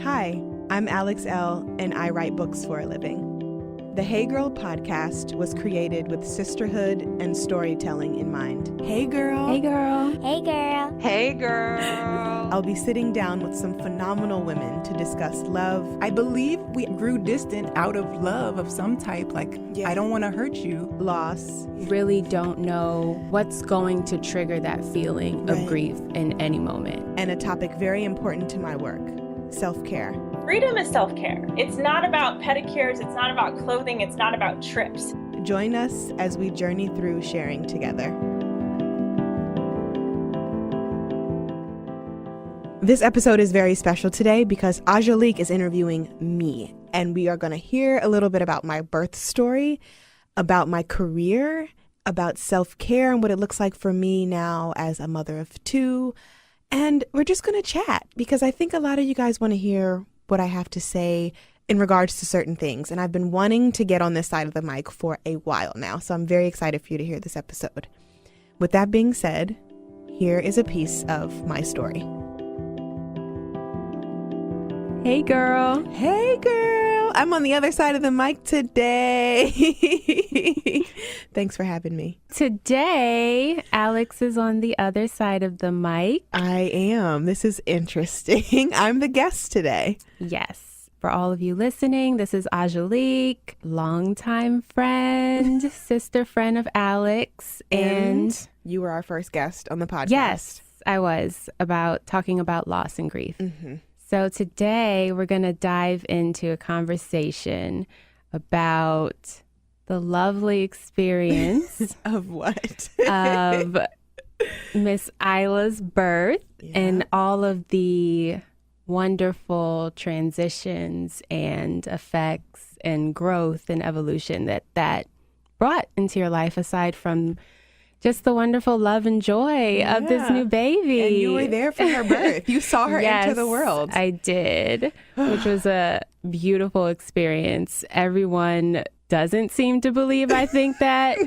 Hi, I'm Alex Elle, and I write books for a living. The Hey Girl podcast was created with sisterhood and storytelling in mind. Hey girl. Hey girl. Hey girl. Hey girl. I'll be sitting down with some phenomenal women to discuss love. I believe we grew distant out of love of some type, like, I don't want to hurt you. Loss. Really don't know what's going to trigger that feeling of grief in any moment. And a topic very important to my work, self-care. Freedom is self-care. It's not about pedicures. It's not about clothing. It's not about trips. Join us as we journey through sharing together. This episode is very special today because Angelique is interviewing me, and we are going to hear a little bit about my birth story, about my career, about self-care and what it looks like for me now as a mother of two. And we're just going to chat because I think a lot of you guys want to hear what I have to say in regards to certain things. And I've been wanting to get on this side of the mic for a while now. So I'm very excited for you to hear this episode. With that being said, here is a piece of my story. Hey girl. Hey girl. I'm on the other side of the mic today. Thanks for having me. Today, Alex is on the other side of the mic. I am. This is interesting. I'm the guest today. Yes. For all of you listening, this is Angelique, longtime friend, sister friend of Alex. And you were our first guest on the podcast. Yes, I was, talking about loss and grief. Mm-hmm. So today we're going to dive into a conversation about the lovely experience of what? Of Miss Isla's birth and all of the wonderful transitions and effects and growth and evolution that brought into your life, aside from just the wonderful love and joy of this new baby. And you were there for her birth. You saw her enter the world. I did, which was a beautiful experience. Everyone doesn't seem to believe I think that.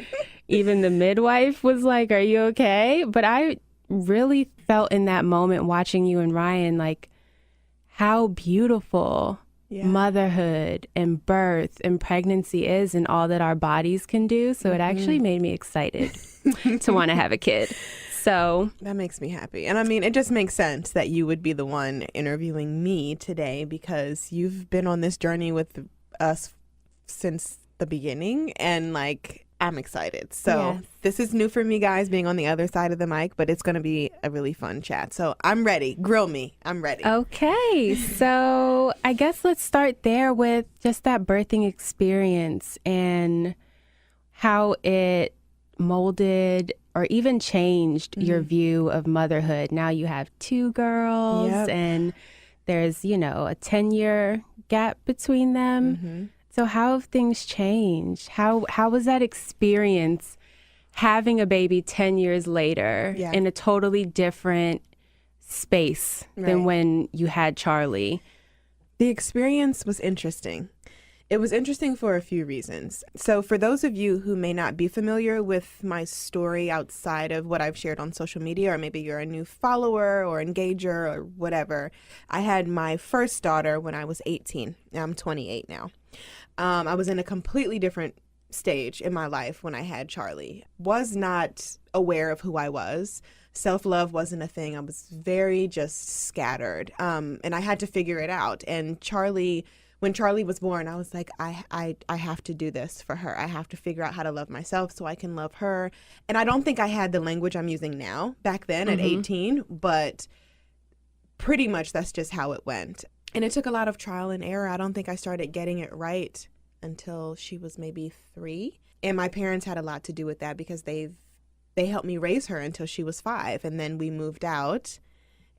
Even the midwife was like, "Are you okay?" But I really felt in that moment watching you and Ryan, like, how beautiful motherhood and birth and pregnancy is and all that our bodies can do. So it actually made me excited to want to have a kid. So that makes me happy. And I mean, it just makes sense that you would be the one interviewing me today because you've been on this journey with us since the beginning. And like, I'm excited. So This is new for me, guys, being on the other side of the mic, but it's going to be a really fun chat. So I'm ready. Grill me. I'm ready. Okay. So I guess let's start there with just that birthing experience and how it molded or even changed your view of motherhood. Now you have two girls and there's, a 10-year gap between them. Mm-hmm. So how have things changed? How was that experience having a baby 10 years later in a totally different space than when you had Charlie? The experience was interesting. It was interesting for a few reasons. So for those of you who may not be familiar with my story outside of what I've shared on social media, or maybe you're a new follower or engager or whatever, I had my first daughter when I was 18. I'm 28 now. I was in a completely different stage in my life when I had Charlie. Was not aware of who I was. Self-love wasn't a thing. I was very just scattered. And I had to figure it out. And when Charlie was born, I was like, I have to do this for her. I have to figure out how to love myself so I can love her. And I don't think I had the language I'm using now back then at 18, but pretty much that's just how it went. And it took a lot of trial and error. I don't think I started getting it right until she was maybe 3. And my parents had a lot to do with that because they helped me raise her until she was 5. And then we moved out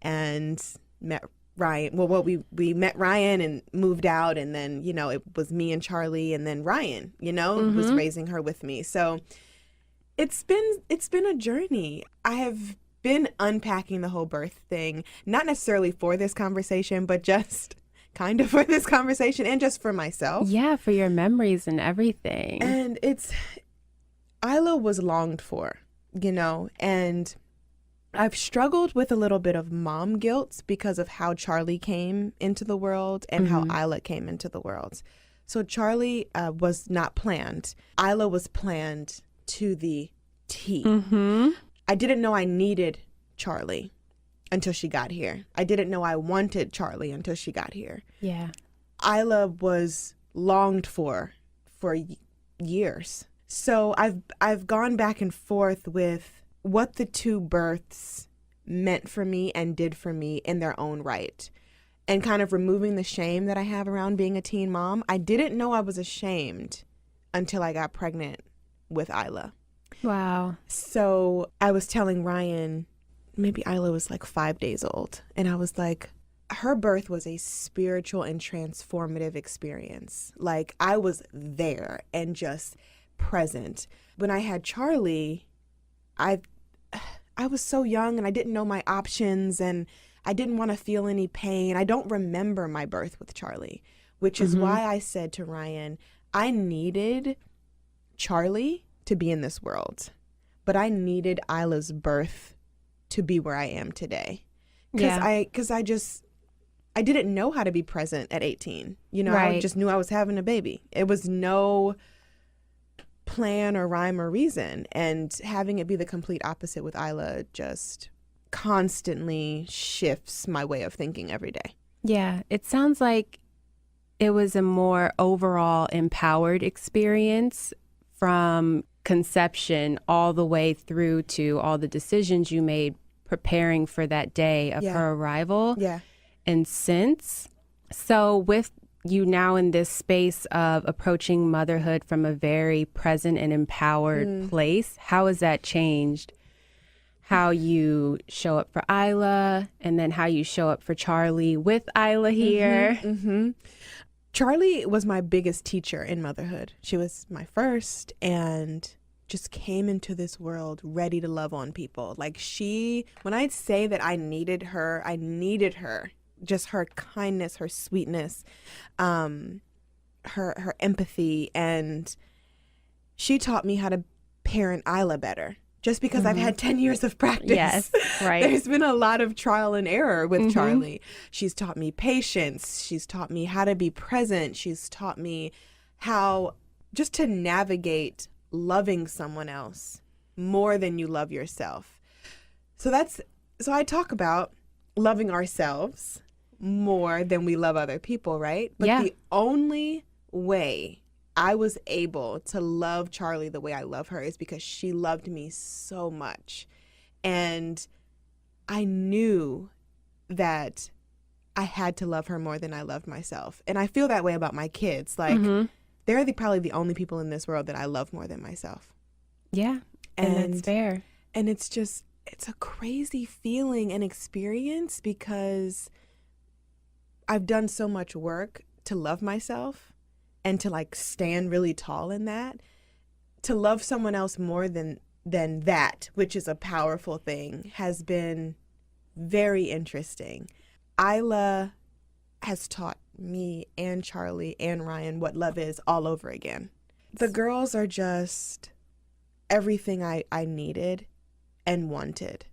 and met Ryan. Well, we met Ryan and moved out. And then, it was me and Charlie, and then Ryan, was raising her with me. So it's been a journey. I have been unpacking the whole birth thing, not necessarily for this conversation, but just kind of for this conversation and just for myself. Yeah, for your memories and everything. And Isla was longed for, and I've struggled with a little bit of mom guilt because of how Charlie came into the world and how Isla came into the world. So Charlie was not planned. Isla was planned to the T. I didn't know I needed Charlie until she got here. I didn't know I wanted Charlie until she got here. Yeah. Isla was longed for years. So I've gone back and forth with what the two births meant for me and did for me in their own right, and kind of removing the shame that I have around being a teen mom. I didn't know I was ashamed until I got pregnant with Isla. Wow. So I was telling Ryan, maybe Isla was like 5 days old, and I was like, her birth was a spiritual and transformative experience. Like, I was there and just present. When I had Charlie, I was so young and I didn't know my options and I didn't want to feel any pain. I don't remember my birth with Charlie, which is why I said to Ryan, I needed Charlie to be in this world, but I needed Isla's birth to be where I am today. Because I didn't know how to be present at 18. You know, I just knew I was having a baby. It was no plan or rhyme or reason, and having it be the complete opposite with Isla just constantly shifts my way of thinking every day. Yeah, it sounds like it was a more overall empowered experience from conception all the way through to all the decisions you made preparing for that day of her arrival. Yeah. And since, so with you now in this space of approaching motherhood from a very present and empowered place, how has that changed how you show up for Isla and then how you show up for Charlie with Isla here? Charlie was my biggest teacher in motherhood. She was my first and just came into this world ready to love on people. Like, when I'd say that I needed her, just her kindness, her sweetness, her empathy, and she taught me how to parent Isla better. Just because I've had 10 years of practice. Yes, right. There's been a lot of trial and error with Charlie. She's taught me patience. She's taught me how to be present. She's taught me how just to navigate loving someone else more than you love yourself. So I talk about loving ourselves more than we love other people, right? But the only way I was able to love Charlie the way I love her is because she loved me so much. And I knew that I had to love her more than I loved myself. And I feel that way about my kids. Like, they're probably the only people in this world that I love more than myself. Yeah, and that's fair. And it's a crazy feeling and experience because I've done so much work to love myself and to like stand really tall in that. To love someone else more than that, which is a powerful thing, has been very interesting. Isla has taught me and Charlie and Ryan what love is all over again. The girls are just everything I needed and wanted.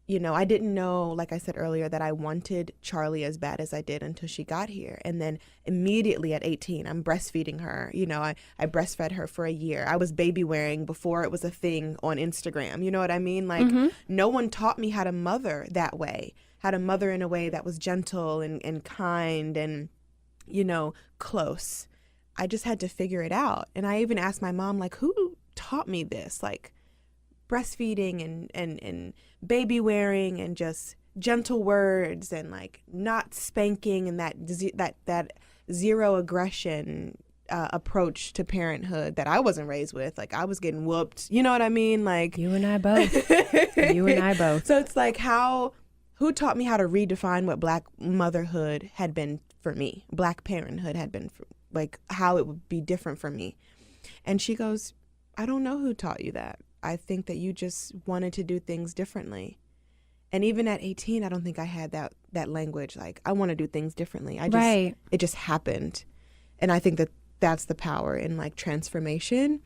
You know, I didn't know, like I said earlier, that I wanted Charlie as bad as I did until she got here. And then immediately at 18, I'm breastfeeding her. You know, I breastfed her for a year. I was baby wearing before it was a thing on Instagram. You know what I mean? Like, no one taught me how to mother that way, how to mother in a way that was gentle and kind and, you know, close. I just had to figure it out. And I even asked my mom, like, who taught me this? Like, breastfeeding and baby wearing and just gentle words and like not spanking and that zero aggression approach to parenthood that I wasn't raised with. Like, I was getting whooped. You know what I mean? Like, You and I both. You and I both. So it's like who taught me how to redefine what Black motherhood had been for me? Black parenthood had been like how it would be different for me. And she goes, I don't know who taught you that. I think that you just wanted to do things differently. And even at 18, I don't think I had that language. Like, I want to do things differently. It just happened. And I think that that's the power in like transformation.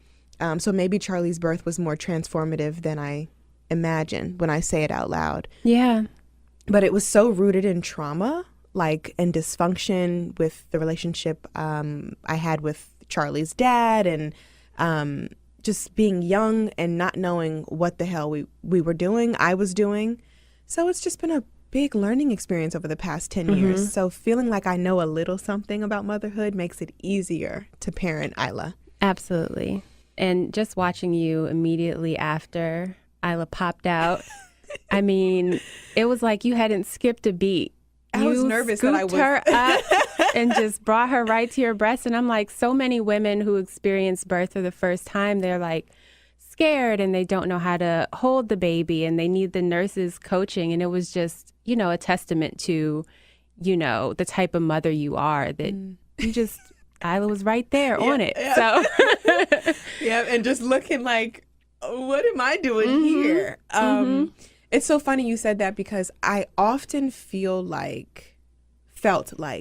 So maybe Charlie's birth was more transformative than I imagine when I say it out loud. Yeah. But it was so rooted in trauma, like, and dysfunction with the relationship I had with Charlie's dad, and just being young and not knowing what the hell we were doing, I was doing. So it's just been a big learning experience over the past 10 years. So feeling like I know a little something about motherhood makes it easier to parent Isla. Absolutely. And just watching you immediately after Isla popped out, I mean, it was like you hadn't skipped a beat. I was nervous that I was. her up and just brought her right to your breast. And I'm like, so many women who experience birth for the first time, they're like scared and they don't know how to hold the baby and they need the nurses coaching. And it was just, you know, a testament to, you know, the type of mother you are, that you just, Isla was right there on it. Yeah. So yeah, and just looking like, what am I doing here? It's so funny you said that, because I often felt like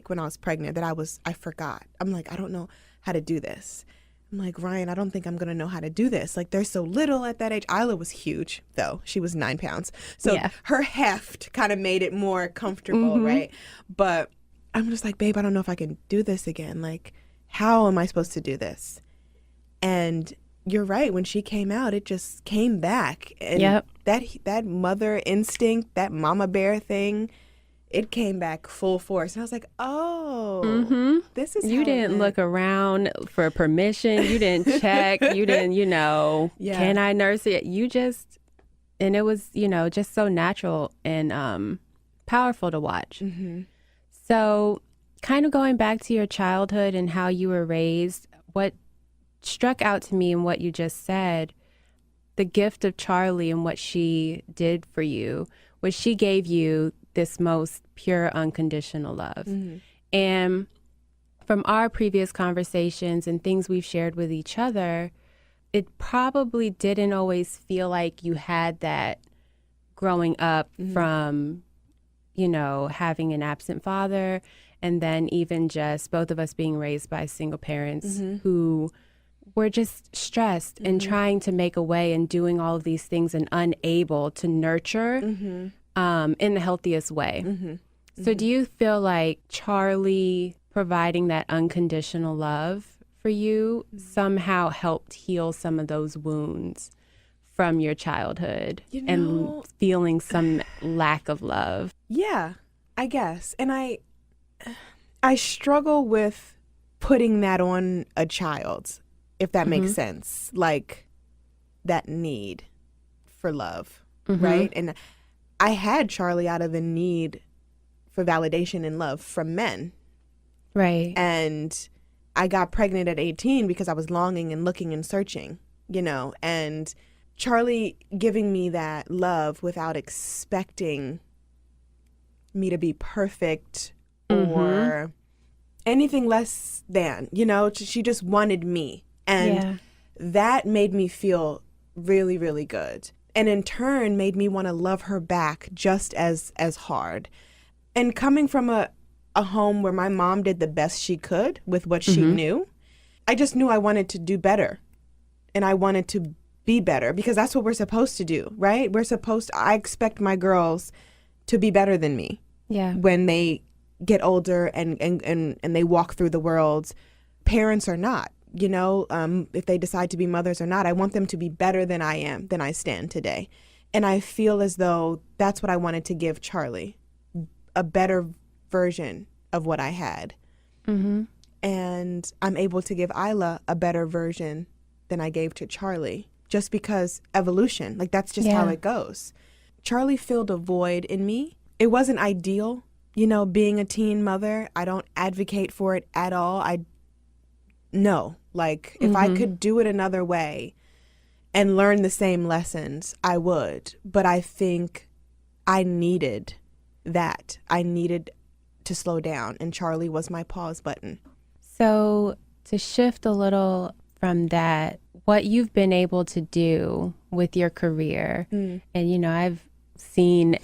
when I was pregnant that I forgot. I'm like, I don't know how to do this. I'm like, Ryan, I don't think I'm going to know how to do this. Like, they're so little at that age. Isla was huge, though. She was 9 pounds. So her heft kind of made it more comfortable, right? But I'm just like, babe, I don't know if I can do this again. Like, how am I supposed to do this? And you're right. When she came out, it just came back. And that mother instinct, that mama bear thing, it came back full force. And I was like, oh, this is you didn't look around for permission. You didn't check. You didn't, you know, can I nurse it? You just, and it was, you know, just so natural and powerful to watch. So kind of going back to your childhood and how you were raised, what struck out to me in what you just said, the gift of Charlie and what she did for you was she gave you this most pure, unconditional love. And from our previous conversations and things we've shared with each other, it probably didn't always feel like you had that growing up from, you know, having an absent father, and then even just both of us being raised by single parents who were just stressed and trying to make a way and doing all of these things and unable to nurture in the healthiest way. So do you feel like Charlie providing that unconditional love for you somehow helped heal some of those wounds from your childhood, you know, and feeling some lack of love? Yeah, I guess. And I struggle with putting that on a child, if that makes sense, like that need for love, right? And I had Charlie out of a need for validation and love from men. Right. And I got pregnant at 18 because I was longing and looking and searching, you know, and Charlie giving me that love without expecting me to be perfect or anything less than, you know, she just wanted me. And that made me feel really, really good. And in turn made me want to love her back just as hard. And coming from a home where my mom did the best she could with what she knew, I just knew I wanted to do better. And I wanted to be better because that's what we're supposed to do, right? I expect my girls to be better than me. Yeah. When they get older and they walk through the world, parents or not, you know, if they decide to be mothers or not, I want them to be better than I am, than I stand today. And I feel as though that's what I wanted to give Charlie, a better version of what I had. And I'm able to give Isla a better version than I gave to Charlie, just because evolution, like that's just how it goes. Charlie filled a void in me. It wasn't ideal, you know, being a teen mother. I don't advocate for it at all. If I could do it another way and learn the same lessons, I would. But I think I needed that. I needed to slow down, and Charlie was my pause button. So to shift a little from that, what you've been able to do with your career, and, you know, I've seen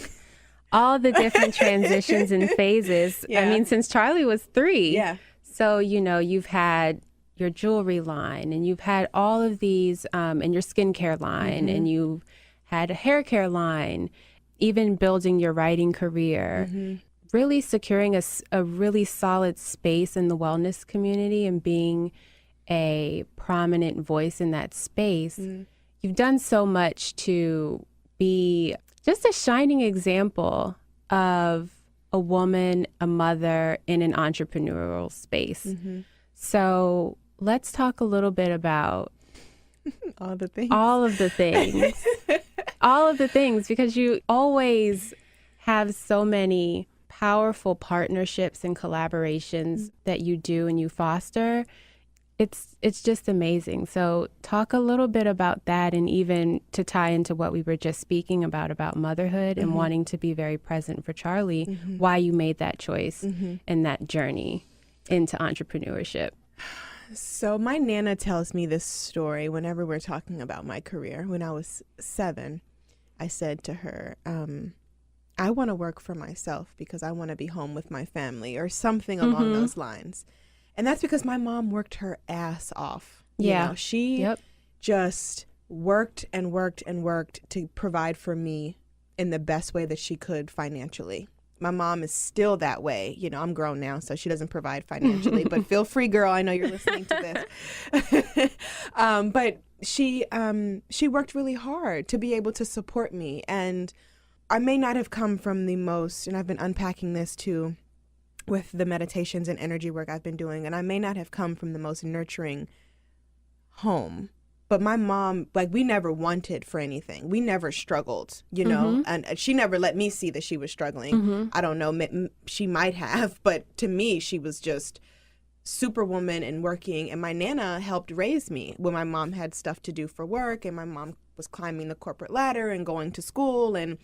all the different transitions and phases. I mean, since Charlie was 3. Yeah. So, you know, you've had your jewelry line and you've had all of these and your skincare line and you've had a hair care line, even building your writing career, really securing a really solid space in the wellness community and being a prominent voice in that space. You've done so much to be just a shining example of a woman, a mother in an entrepreneurial space. So let's talk a little bit about all the things. All of the things. All of the things, because you always have so many powerful partnerships and collaborations that you do and you foster. It's just amazing. So talk a little bit about that, and even to tie into what we were just speaking about motherhood and wanting to be very present for Charlie, why you made that choice and that journey into entrepreneurship. So my Nana tells me this story whenever we're talking about my career. When I was 7, I said to her, I want to work for myself because I want to be home with my family, or something along those lines. And that's because my mom worked her ass off. You know, she just worked and worked and worked to provide for me in the best way that she could financially. My mom is still that way. You know, I'm grown now, so she doesn't provide financially. But feel free, girl. I know you're listening to this. But she worked really hard to be able to support me. And I may not have come from the most, and I've been unpacking this too with the meditations and energy work I've been doing, and I may not have come from the most nurturing home. But my mom, like, we never wanted for anything. We never struggled, you know, and she never let me see that she was struggling. I don't know, she might have, but to me, she was just superwoman and working. And my Nana helped raise me when my mom had stuff to do for work, and my mom was climbing the corporate ladder and going to school. And,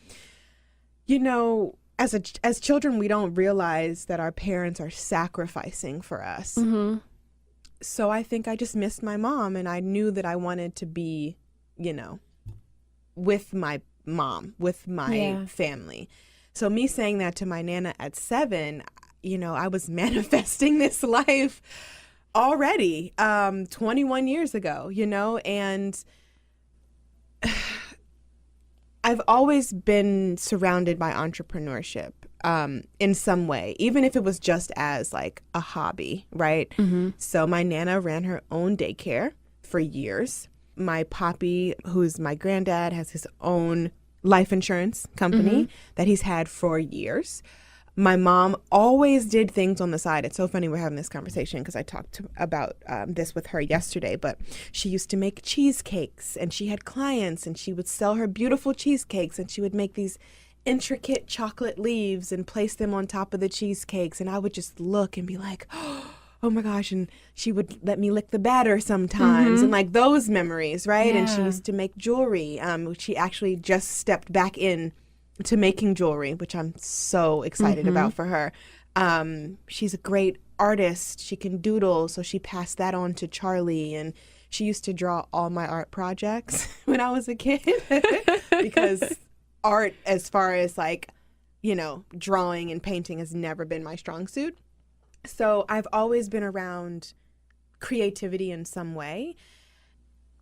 you know, as children, we don't realize that our parents are sacrificing for us. So I think I just missed my mom, and I knew that I wanted to be, you know, with my mom, with my family. So me saying that to my Nana at 7, you know, I was manifesting this life already 21 years ago, you know, and I've always been surrounded by entrepreneurship in some way, even if it was just as like a hobby, right? So my Nana ran her own daycare for years. My poppy, who's my granddad, has his own life insurance company that he's had for years. My mom always did things on the side. It's so funny we're having this conversation because I talked about this with her yesterday, but she used to make cheesecakes, and she had clients, and she would sell her beautiful cheesecakes, and she would make these intricate chocolate leaves and place them on top of the cheesecakes. And I would just look and be like, oh my gosh. And she would let me lick the batter sometimes, and like those memories, right? And she used to make jewelry. She actually just stepped back in to making jewelry, which I'm so excited about for her. She's a great artist. She can doodle, so she passed that on to Charlie. And she used to draw all my art projects when I was a kid because art, as far as like, you know, drawing and painting, has never been my strong suit. So I've always been around creativity in some way.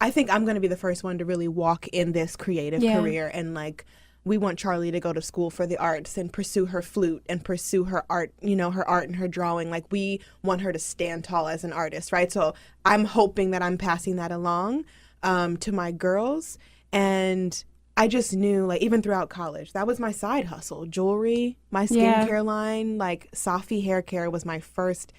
I think I'm going to be the first one to really walk in this creative career, and like, we want Charlie to go to school for the arts and pursue her flute and pursue her art, you know, her art and her drawing. Like, we want her to stand tall as an artist, right? So I'm hoping that I'm passing that along to my girls. And I just knew, like, even throughout college, that was my side hustle. Jewelry, my skincare line, like Safi hair care was my first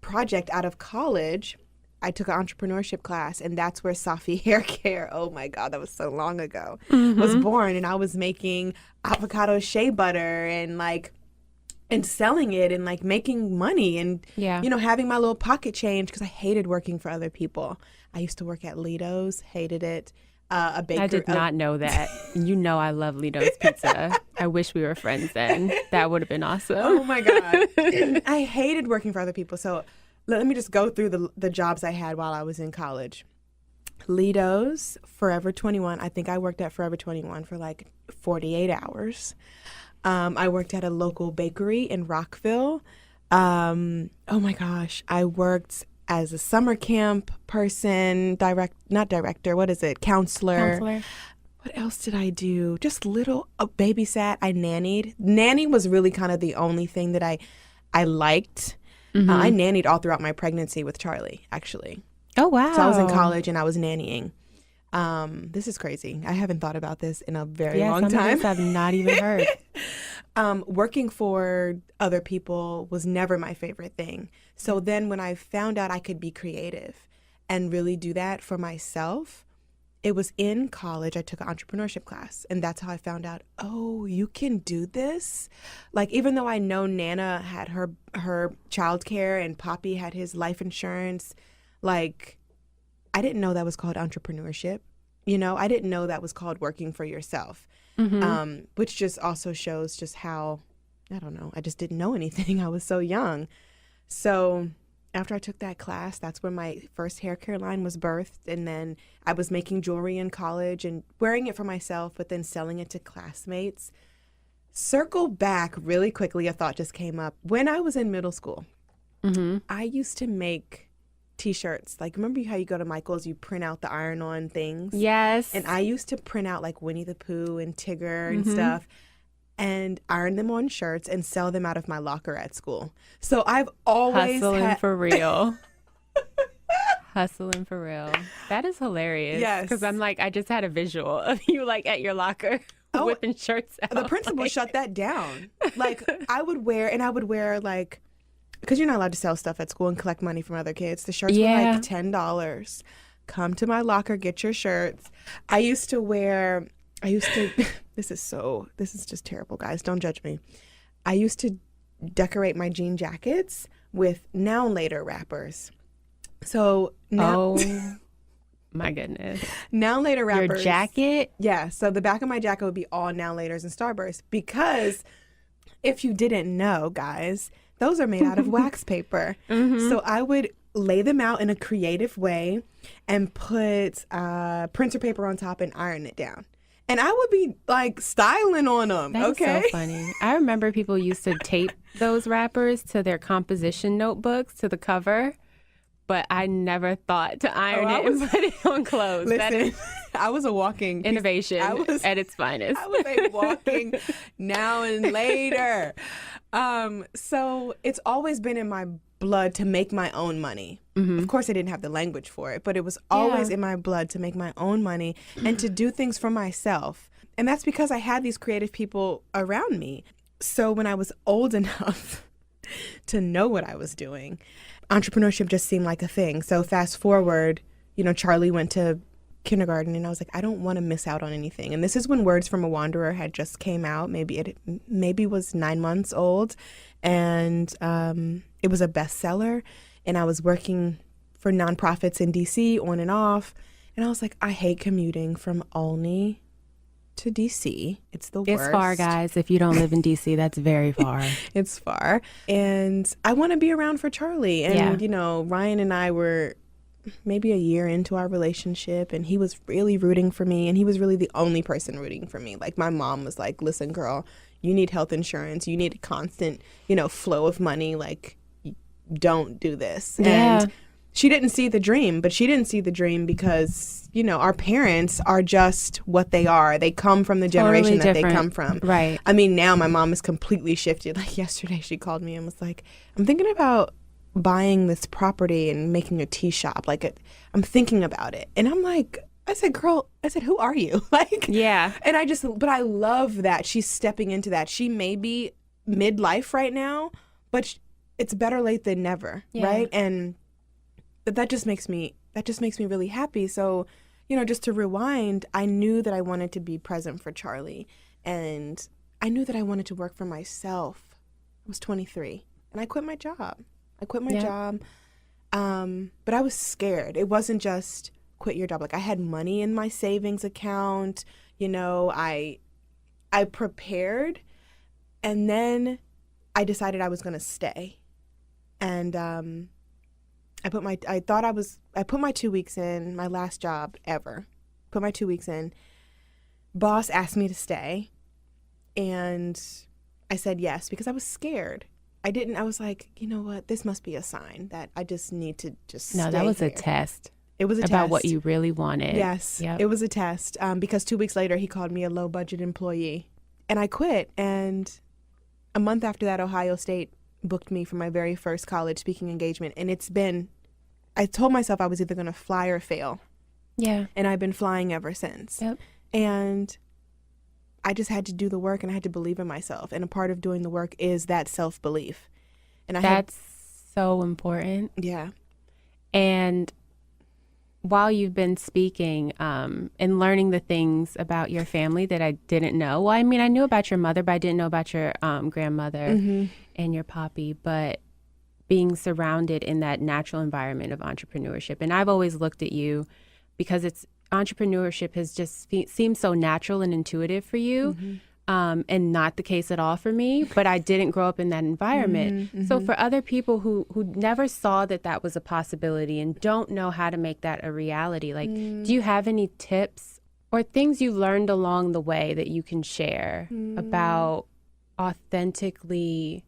project out of college. I took an entrepreneurship class, and that's where Safi hair care, oh my God, that was so long ago, was born. And I was making avocado shea butter and like, and selling it and like making money and, you know, having my little pocket change, because I hated working for other people. I used to work at Lido's, hated it. A baker. I did not know that. You know, I love Lido's Pizza. I wish we were friends then. That would have been awesome. Oh my God. I hated working for other people. So let me just go through the jobs I had while I was in college. Lido's, Forever 21. I think I worked at Forever 21 for like 48 hours. I worked at a local bakery in Rockville. Oh my gosh. I worked as a summer camp person, counselor. What else did I do? Just little babysat. I nannied. Nanny was really kind of the only thing that I liked. I nannied all throughout my pregnancy with Charlie, actually. Oh, wow. So I was in college and I was nannying. This is crazy. I haven't thought about this in a very long time. Some of this I've not even heard. Working for other people was never my favorite thing. So then when I found out I could be creative and really do that for myself, it was in college. I took an entrepreneurship class, and that's how I found out, oh, you can do this. Like, even though I know Nana had her childcare and Poppy had his life insurance, like, I didn't know that was called entrepreneurship. You know, I didn't know that was called working for yourself, which just also shows just how, I don't know, I just didn't know anything. I was so young. So after I took that class, that's when my first hair care line was birthed. And then I was making jewelry in college and wearing it for myself, but then selling it to classmates. Circle back really quickly, a thought just came up. When I was in middle school, I used to make T-shirts. Like, remember how you go to Michael's, you print out the iron-on things? Yes. And I used to print out like Winnie the Pooh and Tigger and stuff, and iron them on shirts and sell them out of my locker at school. So I've always hustling for real. Hustling for real. That is hilarious. Yes. Because I'm like, I just had a visual of you like at your locker whipping shirts out. The principal shut that down. Like, I would wear like, because you're not allowed to sell stuff at school and collect money from other kids. The shirts were like $10. Come to my locker, get your shirts. This is just terrible, guys. Don't judge me. I used to decorate my jean jackets with now and later wrappers. So now, oh my goodness. now and later wrappers. Your jacket? Yeah. So the back of my jacket would be all now and laters and Starburst, because if you didn't know, guys, those are made out of wax paper. So I would lay them out in a creative way and put printer paper on top and iron it down. And I would be like styling on them. That's okay. so funny. I remember people used to tape those wrappers to their composition notebooks to the cover, but I never thought to iron it and put it on clothes. Listen, I was a walking innovation at its finest. I was a walking now and later. So it's always been in my blood to make my own money. Of course, I didn't have the language for it, but it was always in my blood to make my own money and to do things for myself. And that's because I had these creative people around me. So when I was old enough to know what I was doing, entrepreneurship just seemed like a thing. So fast forward, Charlie went to kindergarten and I was like, I don't want to miss out on anything. And this is when Words from a Wanderer had just came out. Maybe it was 9 months old, and it was a bestseller. And I was working for nonprofits in DC on and off. And I was like, I hate commuting from Olney to DC. It's the worst. It's far, guys. If you don't live in DC, that's very far. It's far. And I want to be around for Charlie. And, Ryan and I were maybe a year into our relationship, and he was really rooting for me, and he was really the only person rooting for me. Like, my mom was like, listen, girl, you need health insurance. You need a constant, flow of money. Like, don't do this. Yeah. And she didn't see the dream, but she didn't see the dream because, our parents are just what they are. They come from the generation Totally that they different. come from. Right. I mean, now my mom is completely shifted. Like, yesterday she called me and was like, I'm thinking about buying this property and making a tea shop. Like, I'm thinking about it. And I'm like, I said, girl, who are you? Like, yeah. And but I love that she's stepping into that. She may be midlife right now, but it's better late than never. Yeah. Right. And that just makes me really happy. So, just to rewind, I knew that I wanted to be present for Charlie, and I knew that I wanted to work for myself. I was 23 and I quit my job. But I was scared. It wasn't just quit your job. Like, I had money in my savings account. I prepared, and then I decided I was going to stay. And I put my 2 weeks in, my last job ever. Put my 2 weeks in. Boss asked me to stay, and I said yes because I was scared. I was like, you know what? This must be a sign that I just need to just stay No, that was here. a test. It was a test. About what you really wanted. Yes, Yep. it was a test because 2 weeks later he called me a low budget employee and I quit. And a month after that, Ohio State booked me for my very first college speaking engagement. And I told myself I was either going to fly or fail. Yeah. And I've been flying ever since. Yep. And I just had to do the work and I had to believe in myself. And a part of doing the work is that self-belief. And That's so important. Yeah. And while you've been speaking and learning the things about your family that I didn't know, well, I mean, I knew about your mother, but I didn't know about your grandmother and your poppy, but being surrounded in that natural environment of entrepreneurship. And I've always looked at you because entrepreneurship has just seemed so natural and intuitive for you. And not the case at all for me, but I didn't grow up in that environment. So for other people who never saw that was a possibility and don't know how to make that a reality, like, do you have any tips or things you learned along the way that you can share about authentically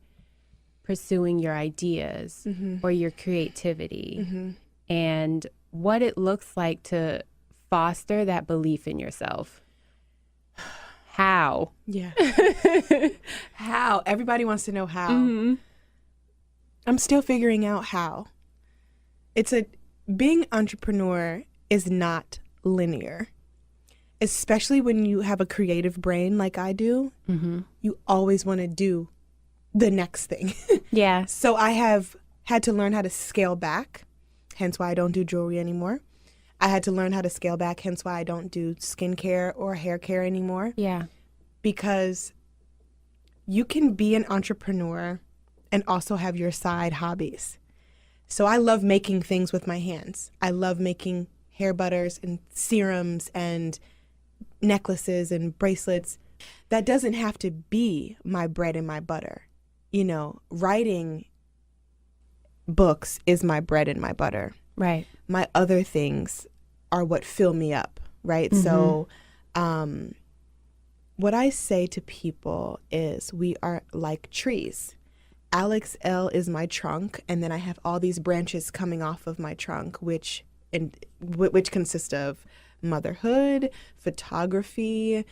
pursuing your ideas or your creativity and what it looks like to foster that belief in yourself? How? Yeah. How? Everybody wants to know how. I'm still figuring out how. Being entrepreneur is not linear. Especially when you have a creative brain like I do, you always want to do the next thing. Yeah. So I have had to learn how to scale back, hence why I don't do jewelry anymore. I had to learn how to scale back, hence why I don't do skincare or hair care anymore. Yeah. Because you can be an entrepreneur and also have your side hobbies. So I love making things with my hands. I love making hair butters and serums and necklaces and bracelets. That doesn't have to be my bread and my butter. You know, writing books is my bread and my butter. Right. My other things are what fill me up, right? So what I say to people is we are like trees. Alex Elle is my trunk, and then I have all these branches coming off of my trunk, which consist of motherhood, photography,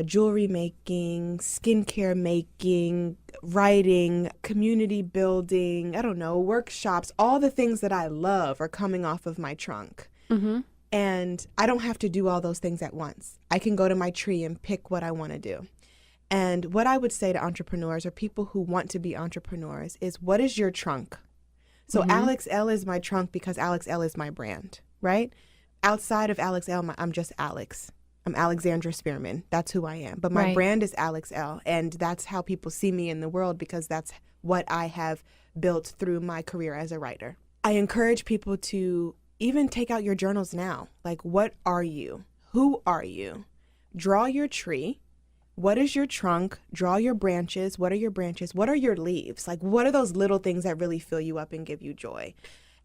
jewelry making, skincare making, writing, community building, I don't know, workshops. All the things that I love are coming off of my trunk. And I don't have to do all those things at once. I can go to my tree and pick what I want to do. And what I would say to entrepreneurs or people who want to be entrepreneurs is, what is your trunk? So Alex Elle is my trunk because Alex Elle is my brand, right? Outside of Alex Elle, I'm just Alex. I'm Alexandra Spearman. That's who I am. But my brand is Alex Elle, and that's how people see me in the world because that's what I have built through my career as a writer. I encourage people to even take out your journals now. Like, what are you? Who are you? Draw your tree. What is your trunk? Draw your branches. What are your branches? What are your leaves? Like, what are those little things that really fill you up and give you joy?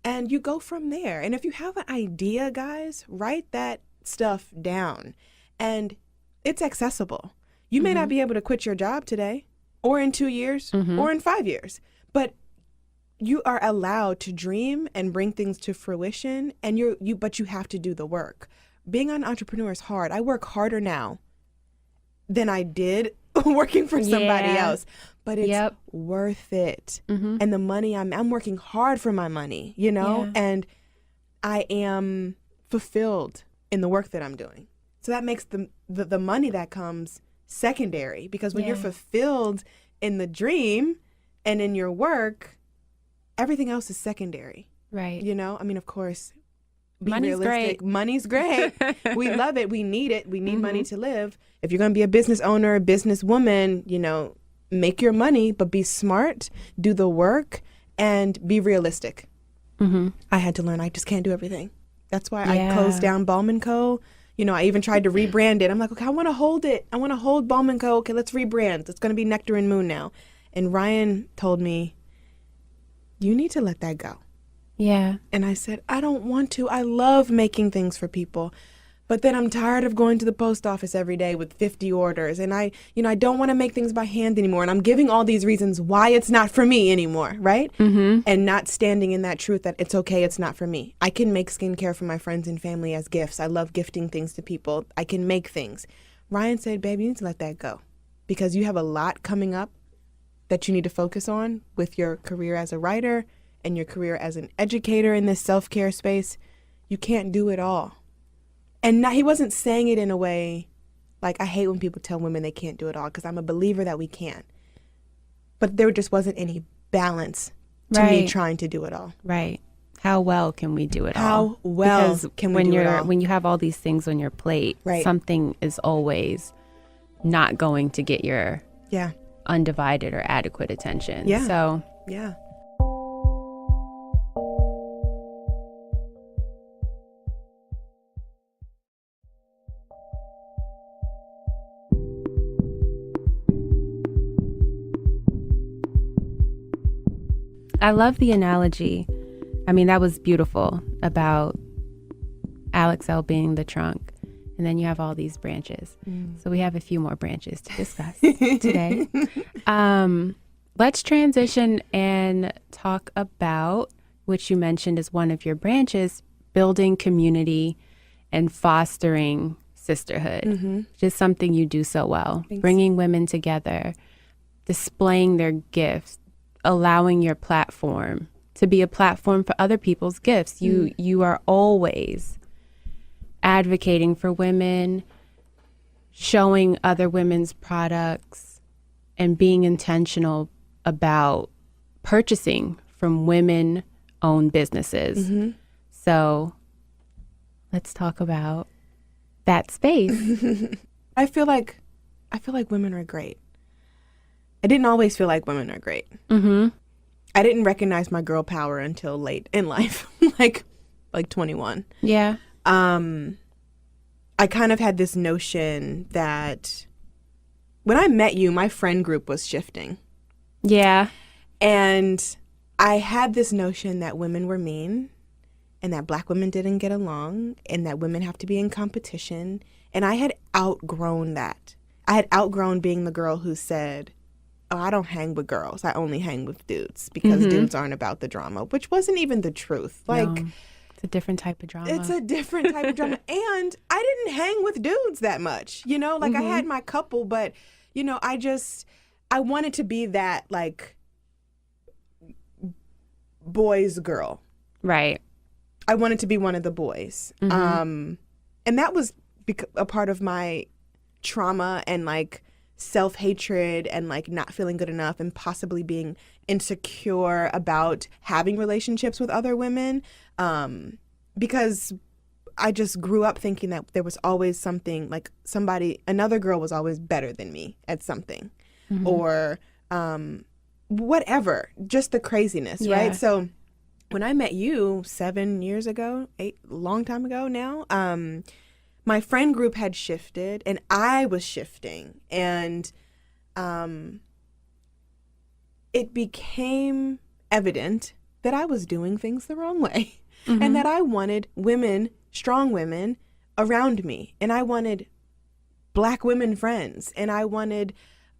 And you go from there. And if you have an idea, guys, write that stuff down. And it's accessible. You may not be able to quit your job today or in 2 years or in 5 years, but you are allowed to dream and bring things to fruition, and but you have to do the work. Being an entrepreneur is hard. I work harder now than I did working for somebody else, but it's worth it. And the money I'm working hard for my money, you know, and I am fulfilled in the work that I'm doing. So that makes the money that comes secondary, because when you're fulfilled in the dream and in your work, everything else is secondary. Right. You know, I mean, of course, money's realistic. Money's great. We love it. We need it. We need money to live. If you're going to be a business owner, a businesswoman, you know, make your money, but be smart, do the work, and be realistic. I had to learn I just can't do everything. That's why I closed down Ballman Co. You know, I even tried to rebrand it. I'm like, okay, I want to hold it. I want to hold Ballman Co. Okay, let's rebrand. It's going to be Nectar and Moon now. And Ryan told me, you need to let that go. Yeah. And I said, I don't want to. I love making things for people. But then I'm tired of going to the post office every day with 50 orders, and I don't want to make things by hand anymore. And I'm giving all these reasons why it's not for me anymore, right? Mm-hmm. And not standing in that truth that it's okay, it's not for me. I can make skincare for my friends and family as gifts. I love gifting things to people. I can make things. Ryan said, babe, you need to let that go because you have a lot coming up that you need to focus on with your career as a writer and your career as an educator in this self-care space. You can't do it all. And he wasn't saying it in a way like, I hate when people tell women they can't do it all because I'm a believer that we can. But there just wasn't any balance to me trying to do it all. Right. How well can we do it all? How well because can we do it all? When you have all these things on your plate, something is always not going to get your undivided or adequate attention. Yeah. So, yeah. I love the analogy. I mean, that was beautiful about Alex Elle being the trunk. And then you have all these branches. So we have a few more branches to discuss today. Let's transition and talk about, which you mentioned as one of your branches, building community and fostering sisterhood, which is something you do so well. Thanks. Bringing women together, displaying their gifts, allowing your platform to be a platform for other people's gifts. You are always advocating for women, showing other women's products, and being intentional about purchasing from women-owned businesses. So let's talk about that space. I feel like women are great. I didn't always feel like women are great. I didn't recognize my girl power until late in life, like 21. Yeah. I kind of had this notion that when I met you, my friend group was shifting. Yeah. And I had this notion that women were mean and that Black women didn't get along and that women have to be in competition. And I had outgrown that. I had outgrown being the girl who said, oh, I don't hang with girls. I only hang with dudes because dudes aren't about the drama, which wasn't even the truth. Like, no, it's a different type of drama. It's a different type of drama. And I didn't hang with dudes that much, you know, like I had my couple, but, you know, I wanted to be that like boys girl. Right. I wanted to be one of the boys. And that was a part of my trauma and like self-hatred and like not feeling good enough and possibly being insecure about having relationships with other women, because I just grew up thinking that there was always something like another girl was always better than me at something or whatever, just the craziness, right? So when I met you 7 years ago, long time ago now, my friend group had shifted and I was shifting, and it became evident that I was doing things the wrong way and that I wanted women, strong women around me, and I wanted Black women friends, and I wanted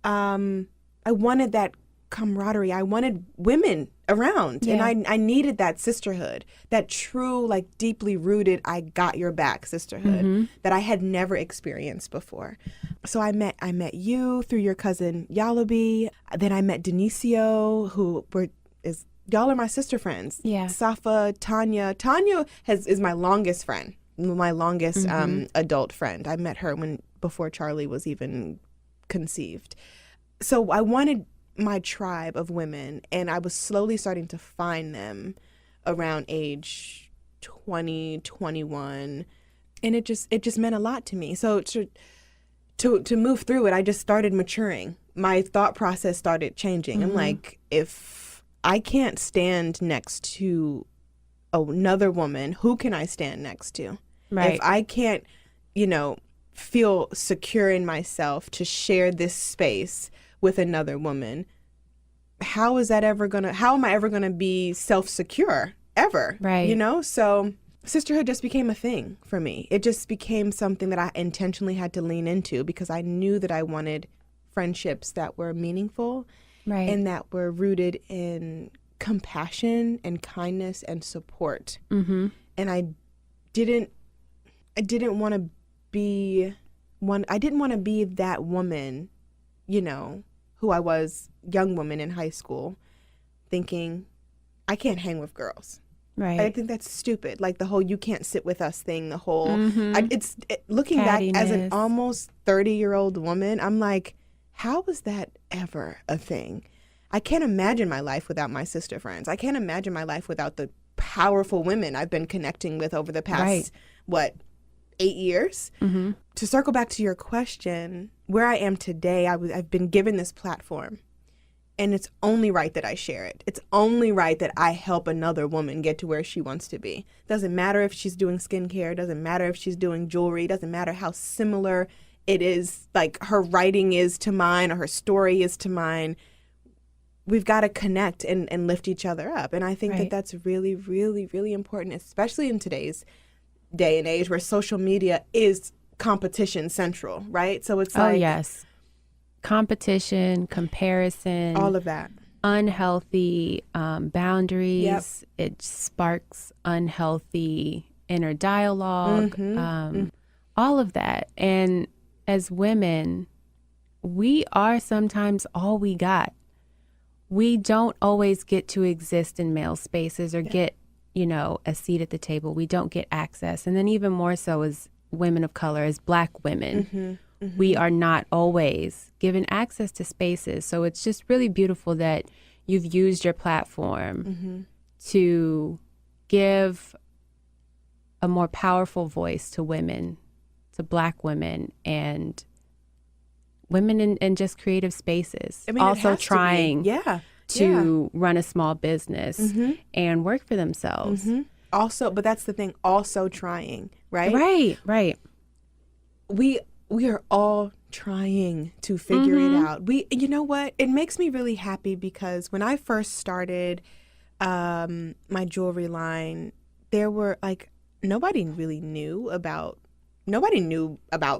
that camaraderie. I wanted women around, and I needed that sisterhood, that true, like deeply rooted, I got your back sisterhood that I had never experienced before. So I met you through your cousin Yalabi. Then I met Denicio, y'all are my sister friends. Yeah. Safa, Tanya. Tanya is my longest friend, my longest adult friend. I met her before Charlie was even conceived. So I wanted my tribe of women, and I was slowly starting to find them around age 20, 21, and it just meant a lot to me. So to move through it, I just started maturing. My thought process started changing. I'm like, if I can't stand next to another woman, who can I stand next to? Right. If I can't, feel secure in myself to share this space with another woman, how am I ever gonna be self-secure ever? Right. So sisterhood just became a thing for me. It just became something that I intentionally had to lean into because I knew that I wanted friendships that were meaningful Right. and that were rooted in compassion and kindness and support. Mm-hmm. And I didn't want to be I didn't want to be that woman, you know, who I was, young woman in high school, thinking I can't hang with girls. Right. I think that's stupid. Like the whole "you can't sit with us" thing. The whole Mhm. looking back as an Cattiness. almost 30-year-old woman, I'm like, how was that ever a thing? I can't imagine my life without my sister friends. I can't imagine my life without the powerful women I've been connecting with over the past Right. 8 years. Mm-hmm. To circle back to your question, where I am today, I've been given this platform. And it's only right that I share it. It's only right that I help another woman get to where she wants to be. Doesn't matter if she's doing skincare. Doesn't matter if she's doing jewelry. Doesn't matter how similar it is, like her writing is to mine or her story is to mine. We've got to connect and lift each other up. And I think Right. that that's really, really, really important, especially in today's day and age where social media is competition central, right? So it's Oh, like yes. Competition, comparison, all of that. unhealthy boundaries. It sparks unhealthy inner dialogue, all of that. And as women, we are sometimes all we got. We don't always get to exist in male spaces or get, you know, a seat at the table. We don't get access. And then even more so as women of color, as Black women, we are not always given access to spaces. So it's just really beautiful that you've used your platform to give a more powerful voice to women, to Black women, and women in just creative spaces. I mean, it also has to be. trying Yeah. to run a small business and work for themselves. Also, but that's the thing, also trying, right? Right. We are all trying to figure it out. You know what? It makes me really happy because when I first started my jewelry line, there were like nobody knew about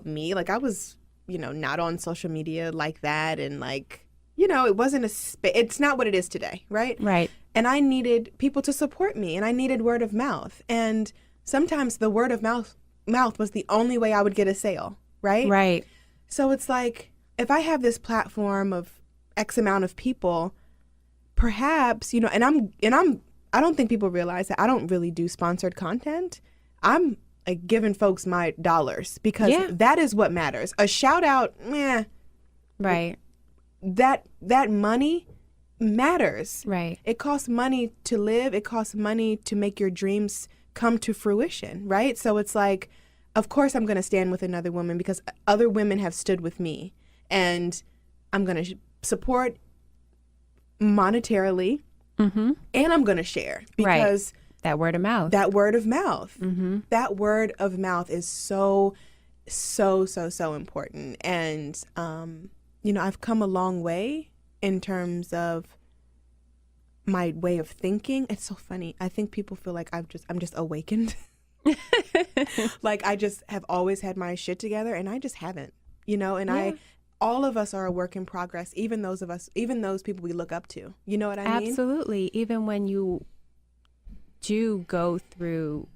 me. Like I was, you know, not on social media like that, and like, you know, it wasn't it's not what it is today, right? Right. And I needed people to support me, and I needed word of mouth. And sometimes the word of mouth was the only way I would get a sale, right? Right. So it's like, if I have this platform of X amount of people, perhaps, you know, and I don't think people realize that I don't really do sponsored content. I'm like giving folks my dollars because that is what matters. A shout out, Right. that money matters. Right. It costs money to live. It costs money to make your dreams come to fruition, right? So it's like, of course I'm going to stand with another woman because other women have stood with me, and I'm going to support monetarily, and I'm going to share because that word of mouth. that word of mouth is so important. And you know, I've come a long way in terms of my way of thinking. It's so funny. I think people feel like I'm just awakened. Like I just have always had my shit together, and I just haven't, you know. And all of us are a work in progress, even those people we look up to. You know what I mean? Absolutely. Even when you go through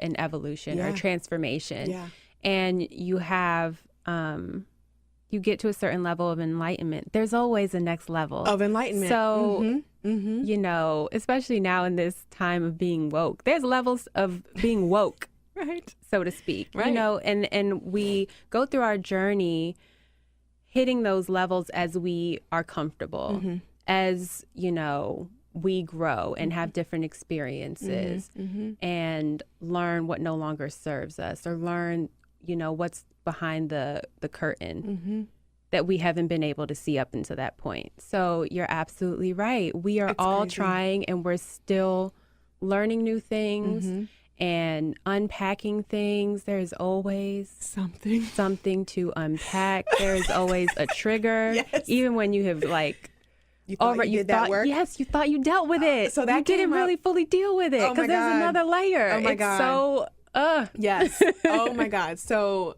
an evolution or transformation, and you have you get to a certain level of enlightenment, there's always a next level of enlightenment. So, you know, especially now in this time of being woke, there's levels of being woke, right, so to speak, right. You know, and we go through our journey hitting those levels as we are comfortable, as, you know, we grow and have different experiences and learn what no longer serves us, or learn, you know, what's behind the curtain that we haven't been able to see up until that point. So you're absolutely right. We are all trying, and we're still learning new things and unpacking things. There's always something to unpack. There's always a trigger, even when you have like You thought you did that work? Yes, you thought you dealt with it. So that you didn't really fully deal with it because there's another layer. Oh my God. Yes. Oh my God. So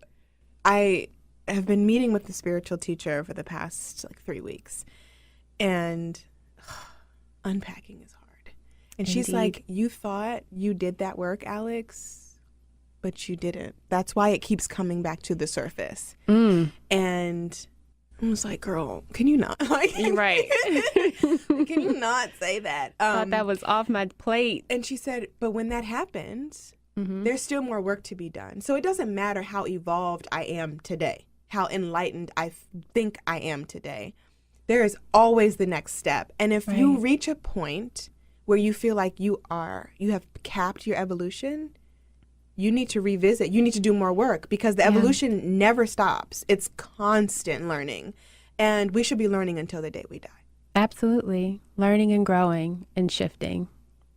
I have been meeting with the spiritual teacher for the past like 3 weeks, and unpacking is hard. And she's like, you thought you did that work, Alex, but you didn't. That's why it keeps coming back to the surface. And I was like, girl, can you not? Like, you're right. Can you not say that? Thought that was off my plate. And she said, but when that happens, there's still more work to be done. So it doesn't matter how evolved I am today, how enlightened I think I am today. There is always the next step. And if you reach a point where you feel like you have capped your evolution, you need to revisit. You need to do more work because the evolution never stops. It's constant learning. And we should be learning until the day we die. Absolutely. Learning and growing and shifting.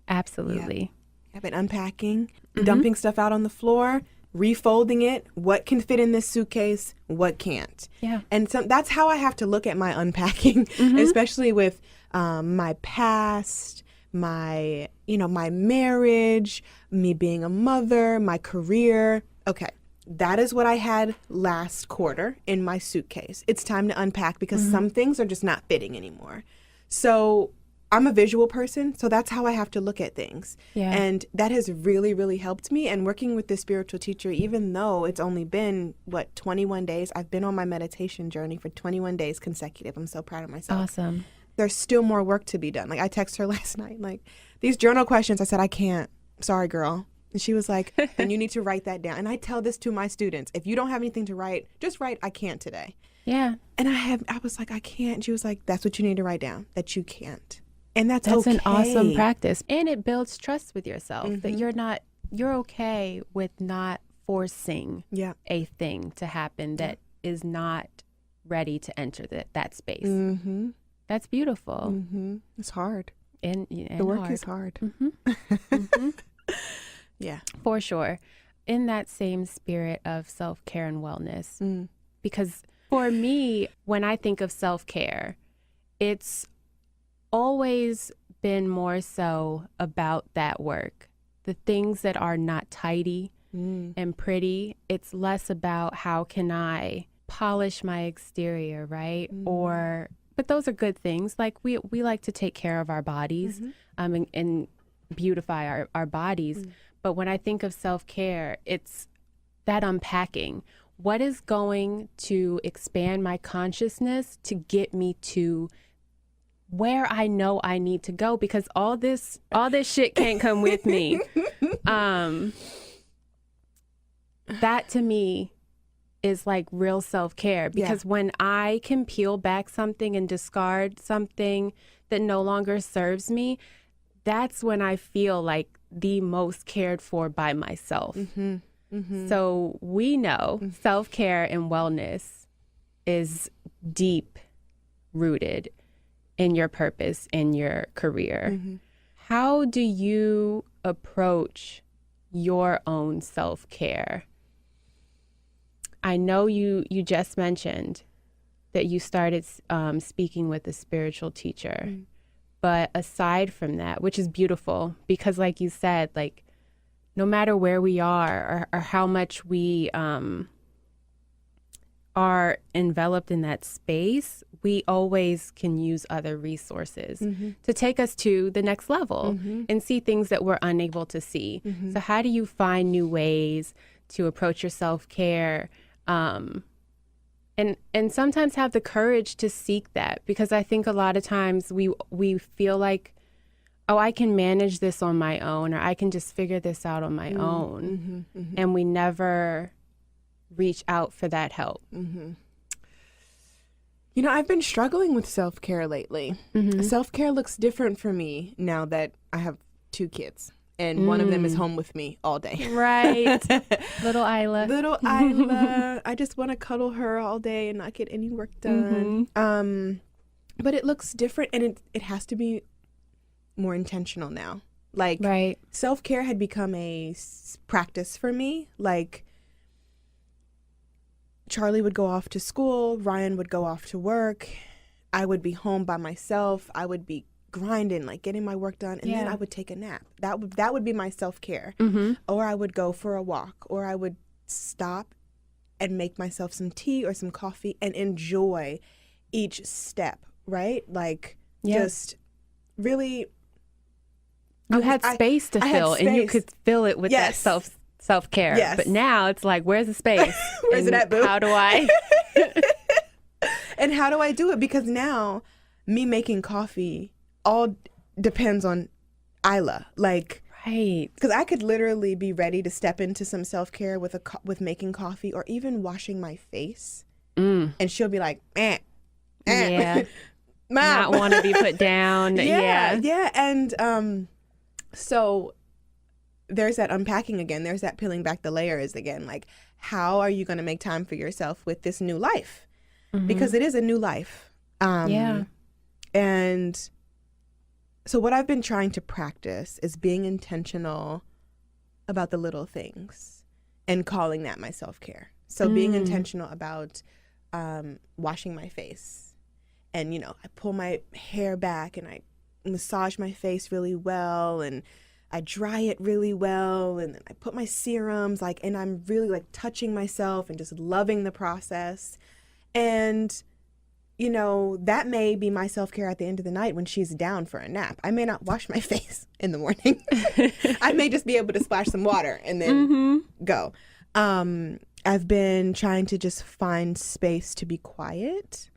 Absolutely. I've been unpacking, dumping stuff out on the floor, refolding it. What can fit in this suitcase? What can't? Yeah. And so that's how I have to look at my unpacking, especially with my past, my marriage, me being a mother, my career. Okay, that is what I had last quarter in my suitcase. It's time to unpack because some things are just not fitting anymore. So I'm a visual person, so that's how I have to look at things. Yeah. And that has really, really helped me. And working with this spiritual teacher, even though it's only been, 21 days, I've been on my meditation journey for 21 days consecutive. I'm so proud of myself. Awesome. There's still more work to be done. Like, I texted her last night, like, these journal questions, I said, I can't. Sorry, girl. And she was like, then you need to write that down. And I tell this to my students. If you don't have anything to write, just write, I can't today. Yeah. And I was like, I can't. She was like, that's what you need to write down, that you can't. And that's okay. That's an awesome practice. And it builds trust with yourself that you're okay with not forcing a thing to happen that is not ready to enter that space. That's beautiful. It's hard. And the work is hard. Yeah. For sure. In that same spirit of self-care and wellness, because for me, when I think of self-care, it's always been more so about that work. The things that are not tidy and pretty, it's less about how can I polish my exterior, right? But those are good things. Like we like to take care of our bodies and beautify our bodies. But when I think of self-care, it's that unpacking. What is going to expand my consciousness to get me to where I know I need to go? Because all this shit can't come with me. That to me is like real self-care, because when I can peel back something and discard something that no longer serves me, that's when I feel like the most cared for by myself. So we know self-care and wellness is deep rooted in your purpose, in your career. How do you approach your own self-care? I know you just mentioned that you started speaking with a spiritual teacher, but aside from that, which is beautiful, because like you said, like no matter where we are or how much we are enveloped in that space, we always can use other resources to take us to the next level and see things that we're unable to see. So how do you find new ways to approach your self-care? And sometimes have the courage to seek that, because I think a lot of times we feel like, oh, I can manage this on my own, or I can just figure this out on my own. And we never reach out for that help. You know, I've been struggling with self-care lately. Self-care looks different for me now that I have 2 kids. And one of them is home with me all day. Right. Little Isla. Little Isla. I just want to cuddle her all day and not get any work done. But it looks different, and it has to be more intentional now. Like, self-care had become a practice for me. Like, Charlie would go off to school, Ryan would go off to work. I would be home by myself. I would be grinding, like getting my work done, and then I would take a nap. That would be my self-care. Or I would go for a walk, or I would stop and make myself some tea or some coffee and enjoy each step, right? Like just really you had space to fill, and you could fill it with that self-care. Yes. But now it's like, where's the space? Where's it at, boo? How do I? And how do I do it? Because now me making coffee all depends on Isla. Like, right. Because I could literally be ready to step into some self-care with making coffee or even washing my face. And she'll be like, Yeah. Mom. Not want to be put down. Yeah. And so there's that unpacking again. There's that peeling back the layers again. Like, how are you going to make time for yourself with this new life? Because it is a new life. And so what I've been trying to practice is being intentional about the little things and calling that my self-care. So being intentional about washing my face. And, you know, I pull my hair back and I massage my face really well and I dry it really well. And then I put my serums, like, and I'm really like touching myself and just loving the process. And, you know, that may be my self-care at the end of the night when she's down for a nap. I may not wash my face in the morning. I may just be able to splash some water and then go. I've been trying to just find space to be quiet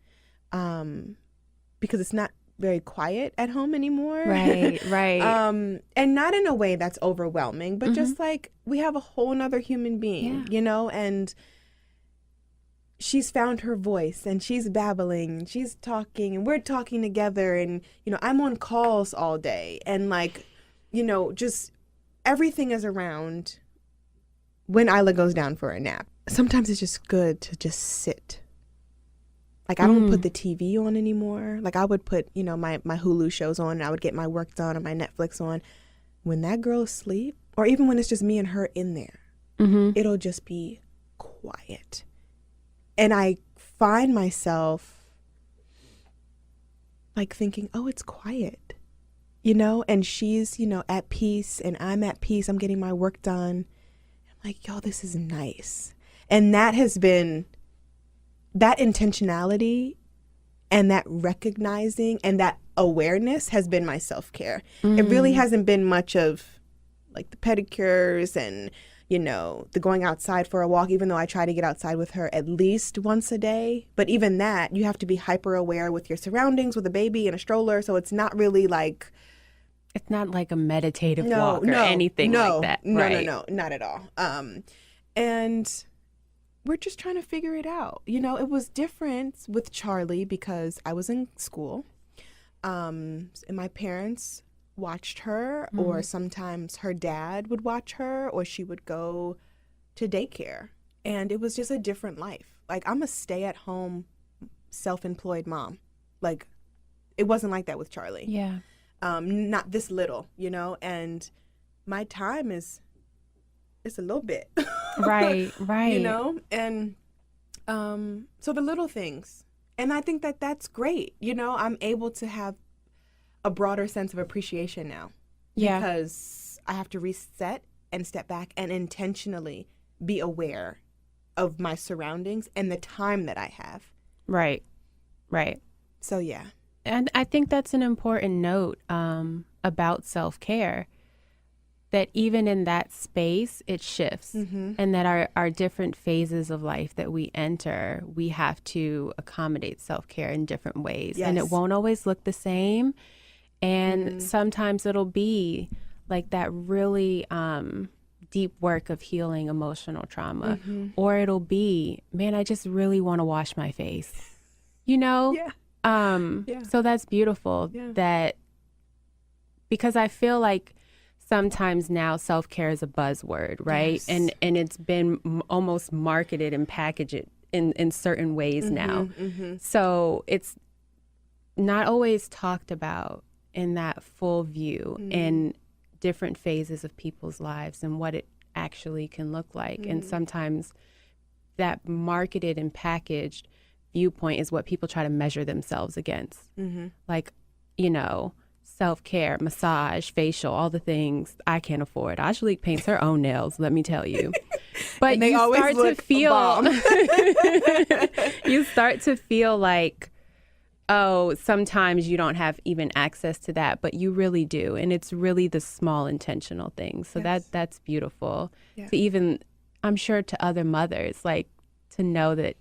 because it's not very quiet at home anymore. Right. And not in a way that's overwhelming, but just like we have a whole nother human being, you know, and she's found her voice and she's babbling, she's talking and we're talking together and, you know, I'm on calls all day and like, you know, just everything is around when Isla goes down for a nap. Sometimes it's just good to just sit. Like I don't put the TV on anymore. Like I would put, you know, my Hulu shows on and I would get my work done or my Netflix on. When that girl's asleep, or even when it's just me and her in there, it'll just be quiet. And I find myself like thinking, oh, it's quiet, you know, and she's, you know, at peace and I'm at peace. I'm getting my work done. I'm like, yo, this is nice. And that has been, that intentionality and that recognizing and that awareness has been my self-care. It really hasn't been much of like the pedicures and, you know, the going outside for a walk, even though I try to get outside with her at least once a day. But even that, you have to be hyper aware with your surroundings with a baby and a stroller. So it's not really like... It's not like a meditative walk or anything like that. No, not at all. And we're just trying to figure it out. You know, it was different with Charlie because I was in school and my parents watched her, or sometimes her dad would watch her, or she would go to daycare. And it was just a different life. Like, I'm a stay-at-home, self-employed mom. Like, it wasn't like that with Charlie. Yeah. Not this little, you know, and my time is a little bit. Right. You know, and so the little things. And I think that that's great. You know, I'm able to have a broader sense of appreciation now. Yeah. Because I have to reset and step back and intentionally be aware of my surroundings and the time that I have. Right. So, yeah. And I think that's an important note about self-care, that even in that space, it shifts, and that our different phases of life that we enter, we have to accommodate self-care in different ways. Yes. And it won't always look the same. And sometimes it'll be like that really deep work of healing emotional trauma. Or it'll be, man, I just really want to wash my face, you know? Yeah. So that's beautiful that, because I feel like sometimes now self-care is a buzzword, right? Yes. And it's been almost marketed and packaged in certain ways now. So it's not always talked about in that full view in different phases of people's lives and what it actually can look like. And sometimes that marketed and packaged viewpoint is what people try to measure themselves against. Like, self-care, massage, facial, all the things I can't afford. Angelique paints her own nails, let me tell you. But And they you always start to look feel bomb. you start to feel like, oh, sometimes you don't have even access to that, but you really do. And it's really the small intentional things. So that's beautiful. Yes. To even, I'm sure to other mothers, like to know that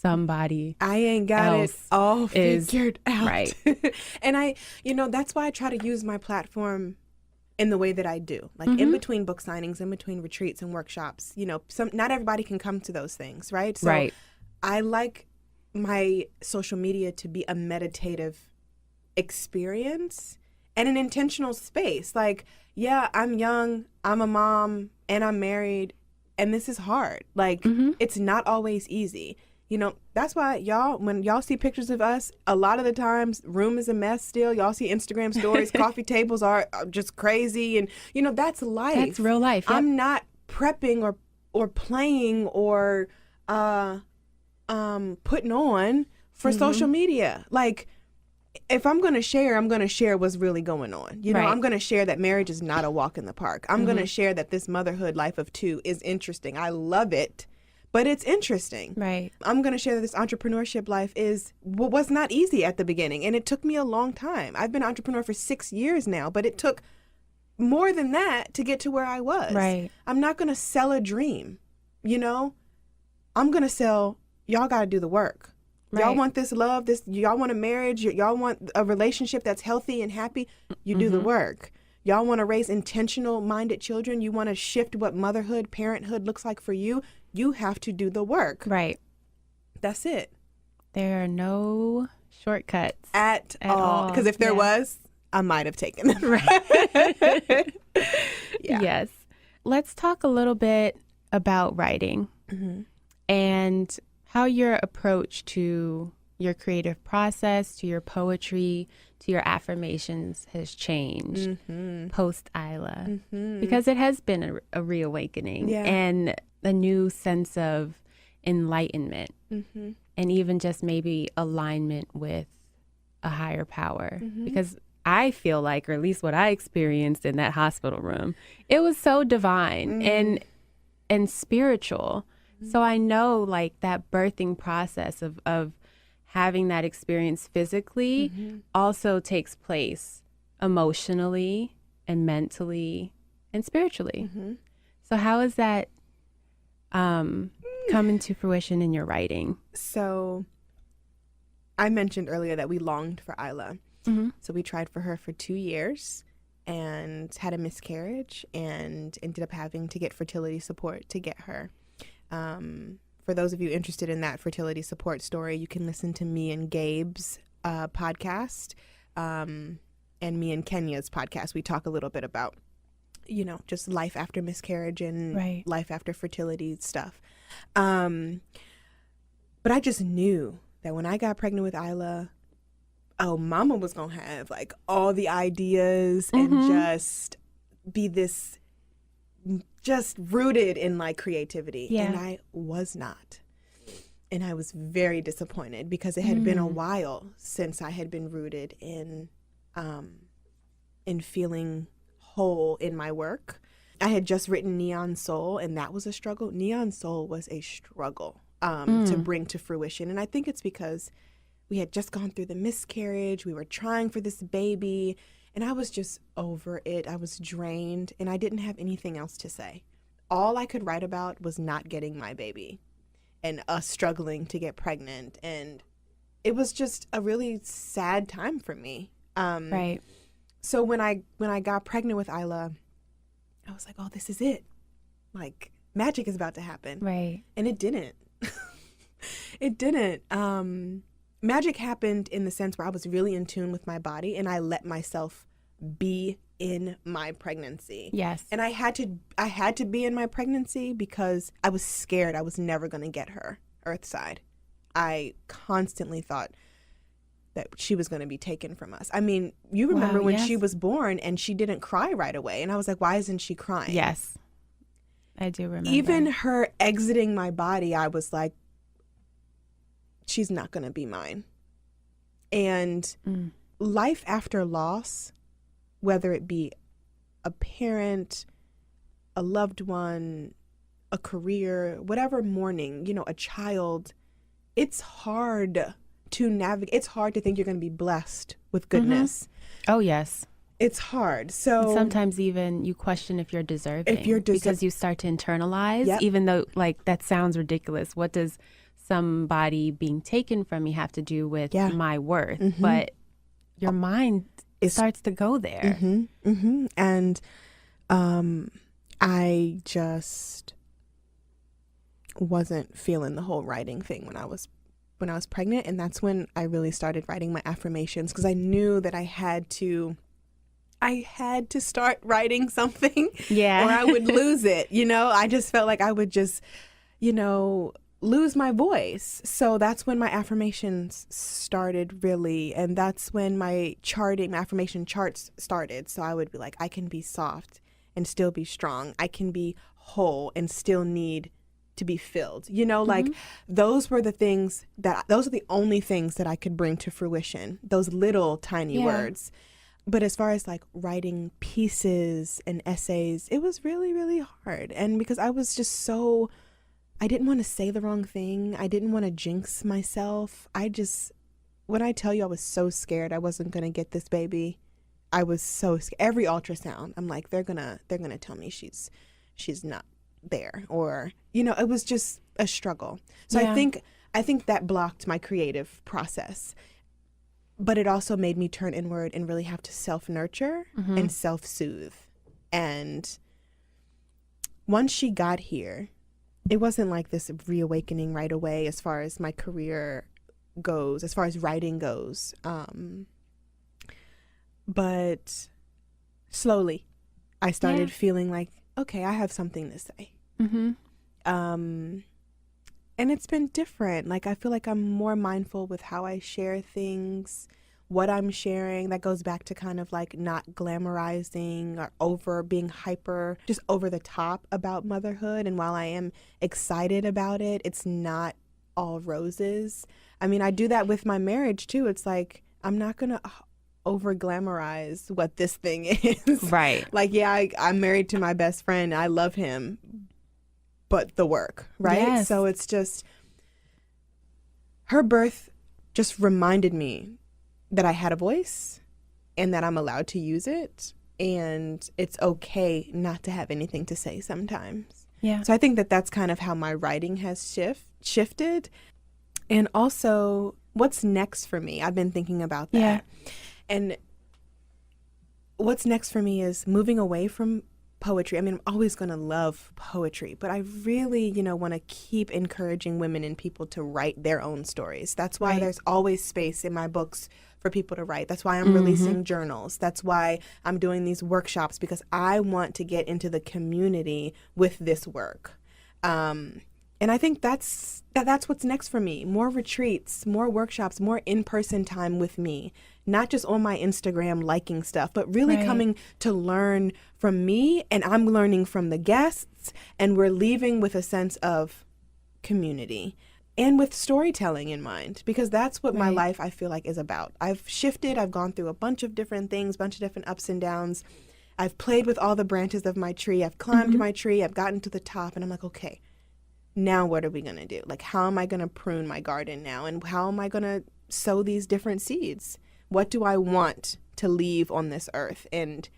somebody I ain't got it else all is figured out. right. And that's why I try to use my platform in the way that I do. Like in between book signings, in between retreats and workshops, not everybody can come to those things, right? So Right. I like my social media to be a meditative experience and an intentional space. Like, yeah, I'm young, I'm a mom, and I'm married, and this is hard. Like, it's not always easy. That's why when y'all see pictures of us, a lot of the times room is a mess still. Y'all see Instagram stories, coffee tables are just crazy. And, that's life. That's real life. Yep. I'm not prepping or playing or putting on for social media. Like, if I'm going to share what's really going on. Right. I'm going to share that marriage is not a walk in the park. I'm going to share that this motherhood life of two is interesting. I love it. But it's interesting. Right. I'm going to share that this entrepreneurship life was not easy at the beginning. And it took me a long time. I've been an entrepreneur for 6 years now, but it took more than that to get to where I was. Right. I'm not going to sell a dream. I'm going to sell, y'all got to do the work. Right. Y'all want this love, y'all want a marriage, y'all want a relationship that's healthy and happy, you do the work. Y'all want to raise intentional minded children, you want to shift what motherhood, parenthood looks like for you, you have to do the work. Right. That's it. There are no shortcuts At all. Because if there was, I might have taken them. Right. Yeah. Yes. Let's talk a little bit about writing and how your approach to your creative process, to your poetry, to your affirmations has changed post Isla. Because it has been a reawakening and a new sense of enlightenment and even just maybe alignment with a higher power. Because I feel like, or at least what I experienced in that hospital room, it was so divine and spiritual. So I know like that birthing process of having that experience physically also takes place emotionally and mentally and spiritually. So how is that come into fruition in your writing? So I mentioned earlier that we longed for Isla. So we tried for her for 2 years and had a miscarriage and ended up having to get fertility support to get her. For those of you interested in that fertility support story, you can listen to me and Gabe's podcast and me and Kenya's podcast. We talk a little bit about, just life after miscarriage and life after fertility stuff. But I just knew that when I got pregnant with Isla, mama was going to have like all the ideas and just be this just rooted in like creativity. And I was not. And I was very disappointed because it had been a while since I had been rooted in feeling whole in my work. I had just written Neon Soul, and that was a struggle. Neon Soul was a struggle to bring to fruition. And I think it's because we had just gone through the miscarriage. We were trying for this baby. And I was just over it. I was drained, and I didn't have anything else to say. All I could write about was not getting my baby and us struggling to get pregnant. And it was just a really sad time for me. Right. So when I got pregnant with Isla, I was like, oh, this is it. Like, magic is about to happen. Right. And it didn't. It didn't. Magic happened in the sense where I was really in tune with my body and I let myself be in my pregnancy. Yes. And I had to be in my pregnancy because I was scared I was never going to get her earthside. I constantly thought that she was going to be taken from us. I mean, you remember when she was born and she didn't cry right away. And I was like, why isn't she crying? Yes. I do remember. Even her exiting my body, I was like, she's not going to be mine. And life after loss, whether it be a parent, a loved one, a career, whatever mourning, you know, a child, it's hard to navigate. It's hard to think you're going to be blessed with goodness. Oh, yes. It's hard. So And sometimes even you question if you're deserving. Because you start to internalize, even though, like, that sounds ridiculous. What does somebody being taken from me have to do with my worth? But your mind starts to go there. And I just wasn't feeling the whole writing thing when I was pregnant, and that's when I really started writing my affirmations, because I knew that I had to start writing something or I would lose it. You know, I just felt like I would just, you know, lose my voice. So that's when my affirmations started, really. And that's when my affirmation charts started. So I would be like, I can be soft and still be strong. I can be whole and still need to be filled. You know, like those are the only things that I could bring to fruition, those little tiny words. But as far as like writing pieces and essays, it was really, really hard. And because I was just I didn't want to say the wrong thing. I didn't want to jinx myself. When I tell you I was so scared I wasn't going to get this baby, I was so scared. Every ultrasound, I'm like, they're gonna tell me she's not there, or, you know, it was just a struggle. So I think that blocked my creative process. But it also made me turn inward and really have to self-nurture and self-soothe. And once she got here, it wasn't like this reawakening right away as far as my career goes, as far as writing goes. But slowly, I started feeling like, okay, I have something to say. And it's been different. Like, I feel like I'm more mindful with how I share things, what I'm sharing. That goes back to kind of like not glamorizing or being hyper, just over the top about motherhood. And while I am excited about it, it's not all roses. I mean, I do that with my marriage too. It's like, I'm not going to over glamorize what this thing is. Right. Like, yeah, I'm married to my best friend. I love him. But the work, right? Yes. So it's just, her birth just reminded me that I had a voice and that I'm allowed to use it. And it's okay not to have anything to say sometimes. Yeah. So I think that that's kind of how my writing has shifted. And also, what's next for me? I've been thinking about that. Yeah. And what's next for me is moving away from poetry. I mean, I'm always going to love poetry, but I really, you know, want to keep encouraging women and people to write their own stories. That's why there's always space in my books for people to write. That's why I'm releasing journals. That's why I'm doing these workshops, because I want to get into the community with this work. And I think that's what's next for me. More retreats, more workshops, more in-person time with me. Not just on my Instagram liking stuff, but really coming to learn from me, and I'm learning from the guests, and we're leaving with a sense of community and with storytelling in mind, because that's what my life, I feel like, is about. I've shifted. I've gone through a bunch of different things, bunch of different ups and downs. I've played with all the branches of my tree. I've climbed my tree. I've gotten to the top, and I'm like, okay, now what are we going to do? Like, how am I going to prune my garden now? And how am I going to sow these different seeds? What do I want to leave on this earth? And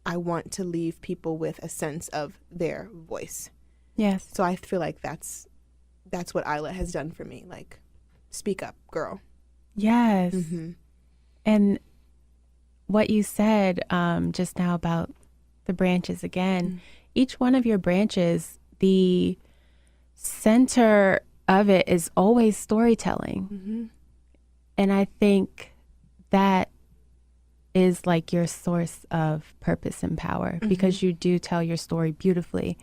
I want to leave people with a sense of their voice. Yes. So I feel like that's what Isla has done for me. Like, speak up, girl. Yes. And what you said just now about the branches again, each one of your branches, the center of it is always storytelling. And I think that is like your source of purpose and power, because you do tell your story beautifully,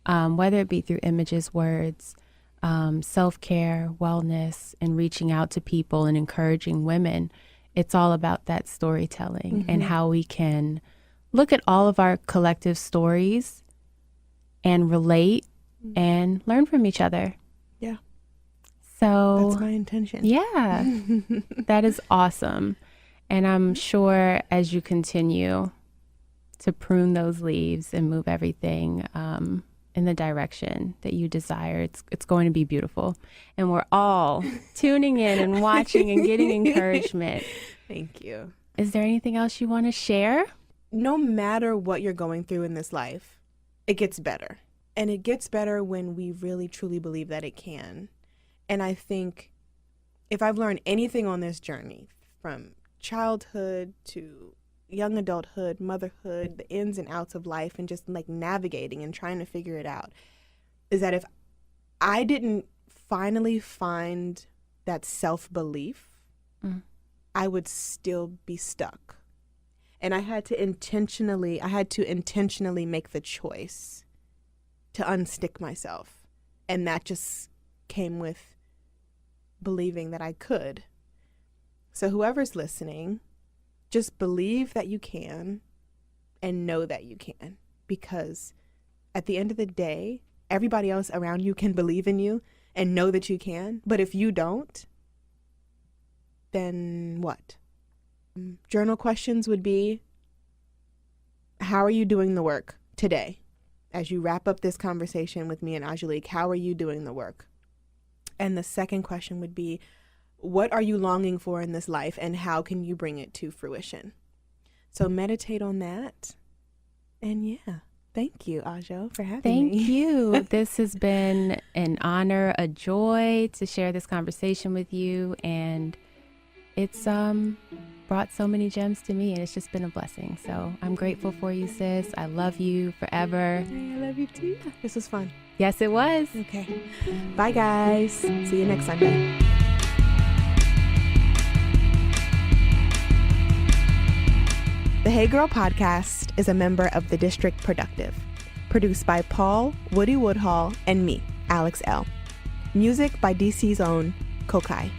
whether it be through images, words, self-care, wellness, and reaching out to people and encouraging women. It's all about that storytelling and how we can look at all of our collective stories and relate and learn from each other. Yeah. So That's my intention. yeah, that is awesome. And I'm sure as you continue to prune those leaves and move everything in the direction that you desire, it's going to be beautiful. And we're all tuning in and watching and getting encouragement. Thank you. Is there anything else you want to share? No matter what you're going through in this life, it gets better. And it gets better when we really truly believe that it can. And I think if I've learned anything on this journey, from childhood to young adulthood, motherhood, the ins and outs of life, and just like navigating and trying to figure it out, is that if I didn't finally find that self-belief, I would still be stuck. And I had to intentionally make the choice to unstick myself. And that just came with believing that I could. So whoever's listening, just believe that you can and know that you can. Because at the end of the day, everybody else around you can believe in you and know that you can. But if you don't, then what? Journal questions would be, how are you doing the work today? As you wrap up this conversation with me and Angelique, how are you doing the work? And the second question would be, what are you longing for in this life and how can you bring it to fruition? So meditate on that. And yeah, thank you, Ajo, for having me. Thank you. This has been an honor, a joy to share this conversation with you. And it's brought so many gems to me, and it's just been a blessing. So I'm grateful for you, sis. I love you forever. I love you too. This was fun. Yes, it was. Okay. Bye, guys. See you next Sunday. The Hey Girl podcast is a member of the District Productive, produced by Paul Woody Woodhall and me, Alex Elle. Music by DC's own Kokai.